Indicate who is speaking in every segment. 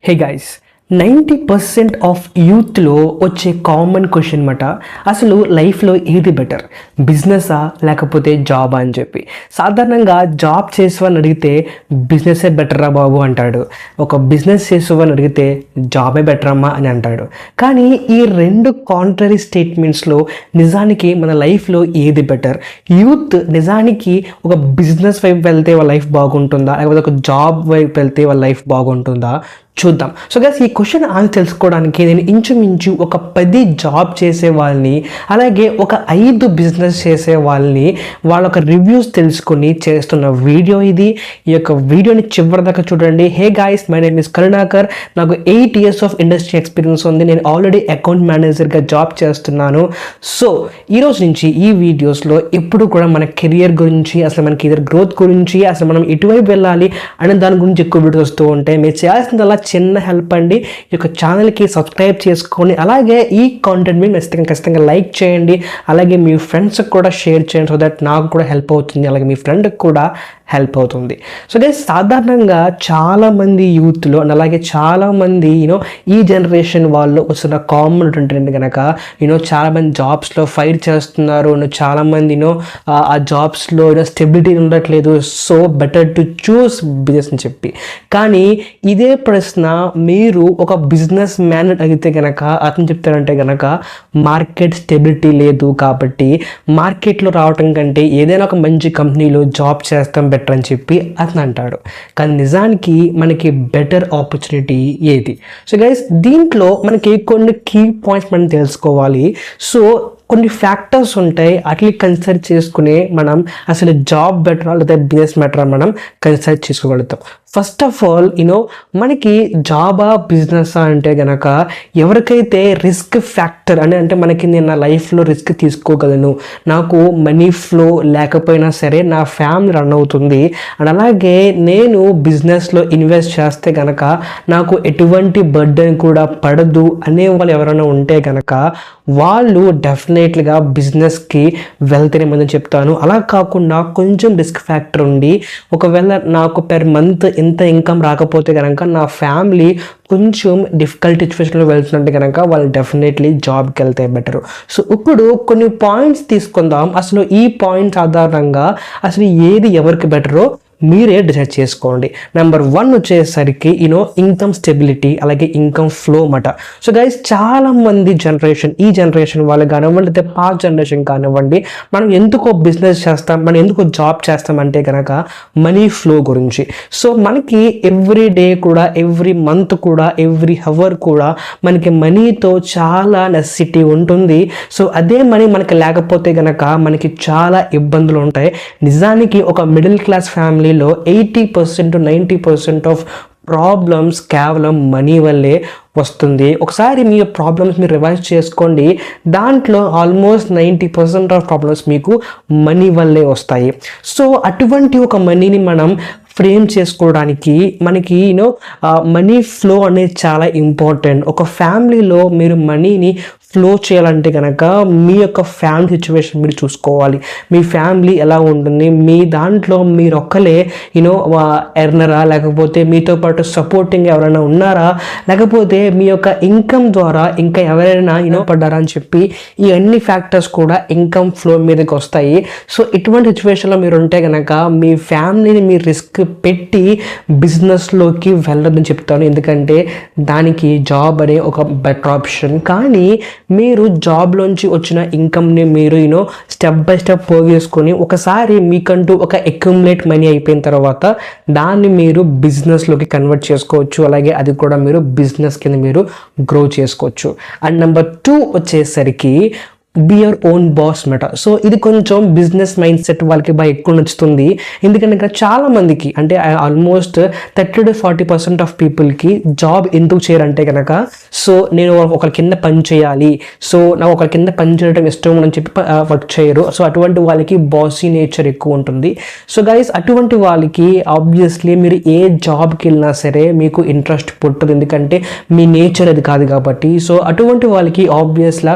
Speaker 1: Hey guys, 90% of యూత్లో వచ్చే common question మాట అసలు లైఫ్లో ఏది బెటర్, బిజినెసా లేకపోతే జాబా అని చెప్పి. సాధారణంగా జాబ్ చేసేవాడిని అడిగితే బిజినెసే బెటరా బాబు అంటాడు, ఒక బిజినెస్ చేసేవాడిని అడిగితే జాబే బెటర్ అమ్మా అని అంటాడు. కానీ ఈ రెండు కాంట్రరీ స్టేట్మెంట్స్లో నిజానికి మన లైఫ్లో ఏది బెటర్? యూత్ నిజానికి ఒక బిజినెస్ వైపు వెళ్తే వాళ్ళ లైఫ్ బాగుంటుందా, లేకపోతే ఒక జాబ్ వైపు వెళ్తే వాళ్ళ లైఫ్ బాగుంటుందా చూద్దాం. సో గైస్, ఈ క్వశ్చన్ ఆన్సర్ తెలుసుకోవడానికి నేను ఇంచుమించు ఒక 10 జాబ్ చేసే వాళ్ళని, అలాగే ఒక 5 బిజినెస్ చేసే వాళ్ళని వాళ్ళ ఒక రివ్యూస్ తెలుసుకొని చేస్తున్న వీడియో ఇది. ఈ యొక్క వీడియోని చివరిదాకా చూడండి. Hey guys, my name is Karunakar. నాకు 8 years ఆఫ్ ఇండస్ట్రీ ఎక్స్పీరియన్స్ ఉంది. నేను ఆల్రెడీ అకౌంట్ మేనేజర్గా జాబ్ చేస్తున్నాను. సో ఈరోజు నుంచి ఈ వీడియోస్లో ఎప్పుడు కూడా మన కెరియర్ గురించి, అసలు మనకి ఇద్దరు గ్రోత్ గురించి, అసలు మనం ఎటువైపు వెళ్ళాలి అనే దాని గురించి ఎక్కువ వీడియోస్ వస్తూ ఉంటాయి. మీరు చేయాల్సిందల్లా చిన్న హెల్ప్ అండి, ఈ యొక్క ఛానల్కి సబ్స్క్రైబ్ చేసుకొని, అలాగే ఈ కాంటెంట్ని ఖచ్చితంగా లైక్ చేయండి, అలాగే మీ ఫ్రెండ్స్కి కూడా షేర్ చేయండి. సో దట్ నాకు కూడా హెల్ప్ అవుతుంది, అలాగే మీ ఫ్రెండ్కి కూడా హెల్ప్ అవుతుంది. సో గైస్, సాధారణంగా చాలామంది యూత్లో అలాగే చాలామంది ఈ జనరేషన్ వాళ్ళు వస్తున్న కామన్ ఏంటంటే కనుక చాలామంది జాబ్స్లో ఫైర్ చేస్తున్నారు. చాలామంది ఆ జాబ్స్లో స్టెబిలిటీ ఉండట్లేదు. So better to choose business అని చెప్పి. కానీ ఇదే ప్రశ్న మీరు ఒక బిజినెస్ మ్యాన్ అడిగితే కనుక అతను చెప్తారంటే కనుక మార్కెట్ స్టెబిలిటీ లేదు కాబట్టి మార్కెట్లో రావటం కంటే ఏదైనా ఒక మంచి కంపెనీలో జాబ్ చేస్తాం బెటర్ అని చెప్పి అతను అంటాడు. కానీ నిజానికి మనకి బెటర్ ఆపర్చునిటీ ఏది? సో గైస్, దీంట్లో మనకి కొన్ని కీ పాయింట్స్ మనం తెలుసుకోవాలి. సో కొన్ని ఫ్యాక్టర్స్ ఉంటాయి, అట్లా కన్సిడర్ చేసుకునే మనం అసలు జాబ్ బెటరా లేదా బిజినెస్ బెటరా మనం కన్సిడర్ చేసుకోగలుగుతాం. ఫస్ట్ ఆఫ్ ఆల్ మనకి జాబా బిజినెసా అంటే కనుక ఎవరికైతే రిస్క్ ఫ్యాక్టర్ అంటే మనకి నేను నా లైఫ్లో రిస్క్ తీసుకోగలను, నాకు మనీ ఫ్లో లేకపోయినా సరే నా ఫ్యామిలీ రన్ అవుతుంది, అండ్ అలాగే నేను బిజినెస్లో ఇన్వెస్ట్ చేస్తే కనుక నాకు ఎటువంటి బర్డెన్ కూడా పడదు అనే వాళ్ళు ఎవరైనా ఉంటే కనుక వాళ్ళు డెఫినెట్లీగా బిజినెస్కి వెళ్తేనే మందని చెప్తాను. అలా కాకుండా కొంచెం రిస్క్ ఫ్యాక్టర్ ఉండి ఒకవేళ నాకు పెర్ మంత్ ఎంత ఇన్కమ్ రాకపోతే కనుక నా ఫ్యామిలీ కొంచెం డిఫికల్ట్ సిచ్యువేషన్లో వెళ్తుంటే కనుక వాళ్ళు డెఫినెట్లీ జాబ్కి వెళ్తే బెటరు. సో ఇప్పుడు కొన్ని పాయింట్స్ తీసుకుందాం. అసలు ఈ పాయింట్స్ ఆధారంగా అసలు ఏది ఎవరికి బెటరో మీరే డిసైడ్ చేసుకోండి. నెంబర్ 1 వచ్చేసరికి ఇన్కమ్ స్టెబిలిటీ, అలాగే ఇన్కమ్ ఫ్లో మాట. సో గైస్, చాలా మంది ఈ జనరేషన్ వాళ్ళు కానివ్వండి, లేదా పాస్ట్ జనరేషన్ కానివ్వండి, మనం ఎందుకో బిజినెస్ చేస్తాం, మనం ఎందుకో జాబ్ చేస్తామంటే కనుక మనీ ఫ్లో గురించి. సో మనకి ఎవ్రీ డే కూడా, ఎవ్రీ మంత్ కూడా, ఎవ్రీ అవర్ కూడా మనకి మనీతో చాలా నెసెసిటీ ఉంటుంది. సో అదే మనీ మనకి లేకపోతే కనుక మనకి చాలా ఇబ్బందులు ఉంటాయి. నిజానికి ఒక middle class family 80% to 90% of problems కేవలం మనీ వల్లే వస్తుంది. ఒకసారి మీ ప్రాబ్లమ్స్ మీరు రివైజ్ చేసుకోండి, దాంట్లో ఆల్మోస్ట్ 90% ఆఫ్ ప్రాబ్లమ్స్ మీకు మనీ వల్లే వస్తాయి. సో అటువంటి ఒక మనీని మనం ఫ్రేమ్ చేసుకోవడానికి మనకి మనీ ఫ్లో అనేది చాలా ఇంపార్టెంట్. ఒక ఫ్యామిలీలో మీరు మనీని ఫ్లో చేయాలంటే కనుక మీ యొక్క ఫ్యామిలీ సిచ్యువేషన్ మీరు చూసుకోవాలి. మీ ఫ్యామిలీ ఎలా ఉంటుంది, మీ దాంట్లో మీరు ఒక్కలే ఎర్నరా, లేకపోతే మీతో పాటు సపోర్టింగ్ ఎవరైనా ఉన్నారా, లేకపోతే మీ యొక్క ఇన్కమ్ ద్వారా ఇంకా ఎవరైనా పడ్డారా అని చెప్పి ఈ అన్ని ఫ్యాక్టర్స్ కూడా ఇన్కమ్ ఫ్లో మీదకి వస్తాయి. సో ఇటువంటి సిచ్యువేషన్లో మీరు ఉంటే కనుక మీ ఫ్యామిలీని మీరు రిస్క్ పెట్టి బిజినెస్లోకి వెళ్ళదని చెప్తాను. ఎందుకంటే దానికి జాబ్ అనే ఒక బెటర్ ఆప్షన్. కానీ మీరు జాబ్లోంచి వచ్చిన ఇన్కమ్ని మీరు స్టెప్ బై స్టెప్ పోగేసుకొని ఒకసారి మీకంటూ ఒక అక్యుములేట్ మనీ అయిపోయిన తర్వాత దాన్ని మీరు బిజినెస్లోకి కన్వర్ట్ చేసుకోవచ్చు. అలాగే అది కూడా మీరు బిజినెస్ కింద మీరు గ్రో చేసుకోవచ్చు. అండ్ నెంబర్ 2 వచ్చేసరికి బీ యువర్ ఓన్ బాస్ మాట. సో ఇది కొంచెం బిజినెస్ మైండ్ సెట్ వాళ్ళకి బాగా ఎక్కువ నచ్చుతుంది. ఎందుకంటే ఇక్కడ చాలా మందికి అంటే ఆల్మోస్ట్ 30 to 40% ఆఫ్ పీపుల్కి జాబ్ ఎందుకు చేయరంటే కనుక సో నేను ఒకరి కింద పని చేయాలి, సో నాకు ఒకరి కింద పని చేయడం ఇష్టం అని చెప్పి వర్క్ చేయరు. సో అటువంటి వాళ్ళకి బాసీ నేచర్ ఎక్కువ ఉంటుంది. సో గైస్, అటువంటి వాళ్ళకి ఆబ్వియస్లీ మీరు ఏ జాబ్కి వెళ్ళినా సరే మీకు ఇంట్రెస్ట్ పుట్టదు, ఎందుకంటే మీ నేచర్ అది కాదు కాబట్టి. సో అటువంటి వాళ్ళకి ఆబ్వియస్లా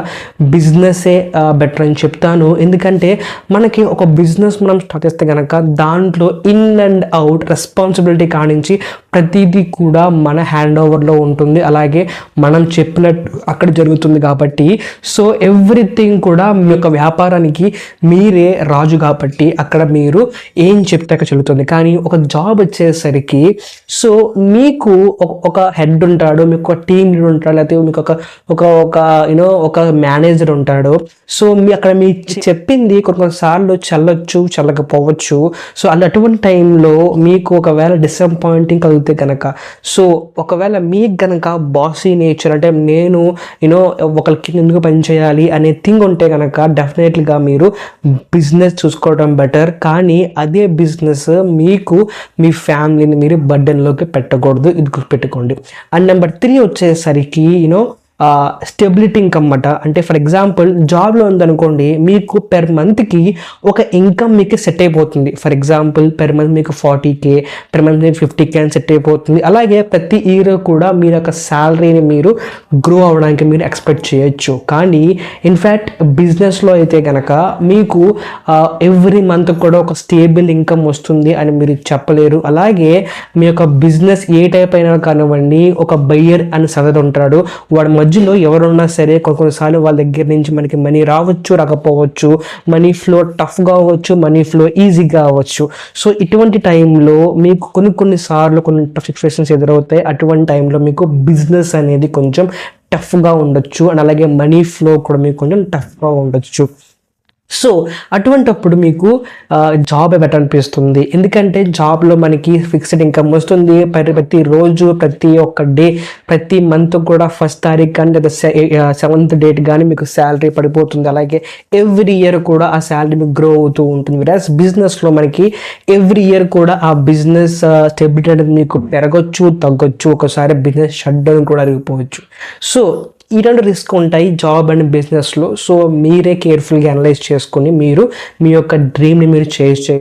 Speaker 1: బిజినెస్ బిజినెస్సే బెటర్ అని చెప్తాను. ఎందుకంటే మనకి ఒక బిజినెస్ మనం స్టార్ట్ చేస్తే కనుక దాంట్లో ఇన్ అండ్ అవుట్ రెస్పాన్సిబిలిటీ కానించి ప్రతిదీ కూడా మన హ్యాండ్ ఓవర్లో ఉంటుంది. అలాగే మనం చెప్పినట్టు అక్కడ జరుగుతుంది కాబట్టి సో ఎవ్రీథింగ్ కూడా మీ యొక్క వ్యాపారానికి మీరే రాజు కాబట్టి అక్కడ మీరు ఏం చెప్తే అక్కడ చెల్లుతుంది. కానీ ఒక జాబ్ వచ్చేసరికి సో మీకు ఒక హెడ్ ఉంటాడు, మీకు ఒక టీమ్ లీడర్ ఉంటాడు, లేకపోతే మీకు ఒక ఒక మేనేజర్ ఉంటాడు. సో అక్కడ మీ చెప్పింది కొన్నిసార్లు చల్లొచ్చు, చల్లకపోవచ్చు. సో అటువంటి టైంలో మీకు ఒకవేళ డిసప్పాయింటింగ్ కలిగితే కనుక సో ఒకవేళ మీకు కనుక బాసీ నేచర్ అంటే నేను ఒకరికి ఎందుకు పనిచేయాలి అనే థింగ్ ఉంటే కనుక డెఫినెట్లీగా మీరు బిజినెస్ చూసుకోవడం బెటర్. కానీ అదే బిజినెస్ మీకు మీ ఫ్యామిలీని మీరు బర్డెన్లోకి పెట్టకూడదు, ఇది గుర్తుపెట్టుకోండి. అండ్ నెంబర్ 3 వచ్చేసరికి స్టెబిలిటీ ఇన్కమ్ అన్నమాట. అంటే ఫర్ ఎగ్జాంపుల్ జాబ్లో ఉందనుకోండి, మీకు పెర్ మంత్కి ఒక ఇన్కమ్ మీకు సెట్ అయిపోతుంది. ఫర్ ఎగ్జాంపుల్ పెర్ మంత్ మీకు 40K, పెర్ మంత్ మీకు 50K అని సెట్ అయిపోతుంది. అలాగే ప్రతి ఇయర్ కూడా మీరు యొక్క శాలరీని మీరు గ్రో అవ్వడానికి మీరు ఎక్స్పెక్ట్ చేయొచ్చు. కానీ ఇన్ఫ్యాక్ట్ బిజినెస్లో అయితే కనుక మీకు ఎవ్రీ మంత్ కూడా ఒక స్టేబుల్ ఇన్కమ్ వస్తుంది అని మీరు చెప్పలేరు. అలాగే మీ యొక్క బిజినెస్ ఏ టైప్ అయినా కానివ్వండి, ఒక బయ్యర్ అని సదరు ఉంటాడు, వాడు మధ్యలో ఎవరున్నా సరే కొన్నిసార్లు వాళ్ళ దగ్గర నుంచి మనకి మనీ రావచ్చు, రాకపోవచ్చు, మనీ ఫ్లో టఫ్గా అవ్వచ్చు, మనీ ఫ్లో ఈజీగా అవ్వచ్చు. సో ఇటువంటి టైంలో మీకు కొన్నిసార్లు కొన్ని టఫ్ సిచ్యువేషన్స్ ఎదురవుతాయి. అటువంటి టైంలో మీకు బిజినెస్ అనేది కొంచెం టఫ్గా ఉండొచ్చు అండ్ అలాగే మనీ ఫ్లో కూడా మీకు కొంచెం టఫ్గా ఉండొచ్చు. సో అటువంటప్పుడు మీకు జాబ్ బెటర్ అనిపిస్తుంది. ఎందుకంటే జాబ్లో మనకి ఫిక్స్డ్ ఇన్కమ్ వస్తుంది. ప్రతి రోజు, ప్రతి ఒక్క డే, ప్రతి మంత్ కూడా 1st తారీఖు కానీ లేదా 7th డేట్ కానీ మీకు శాలరీ పడిపోతుంది. అలాగే ఎవ్రీ ఇయర్ కూడా ఆ శాలరీ మీకు గ్రో అవుతూ ఉంటుంది. వెరాస్ బిజినెస్లో మనకి ఎవ్రీ ఇయర్ కూడా ఆ బిజినెస్ స్టెబిలిటీ అనేది మీకు పెరగచ్చు, తగ్గొచ్చు, ఒకసారి బిజినెస్ షట్ డౌన్ కూడా జరిగిపోవచ్చు. సో ఈ 2 రిస్క్ ఉంటాయి జాబ్ అండ్ బిజినెస్లో. సో మీరే కేర్ఫుల్గా అనలైజ్ చేసుకొని మీరు మీ యొక్క డ్రీమ్ని మీరు చేసి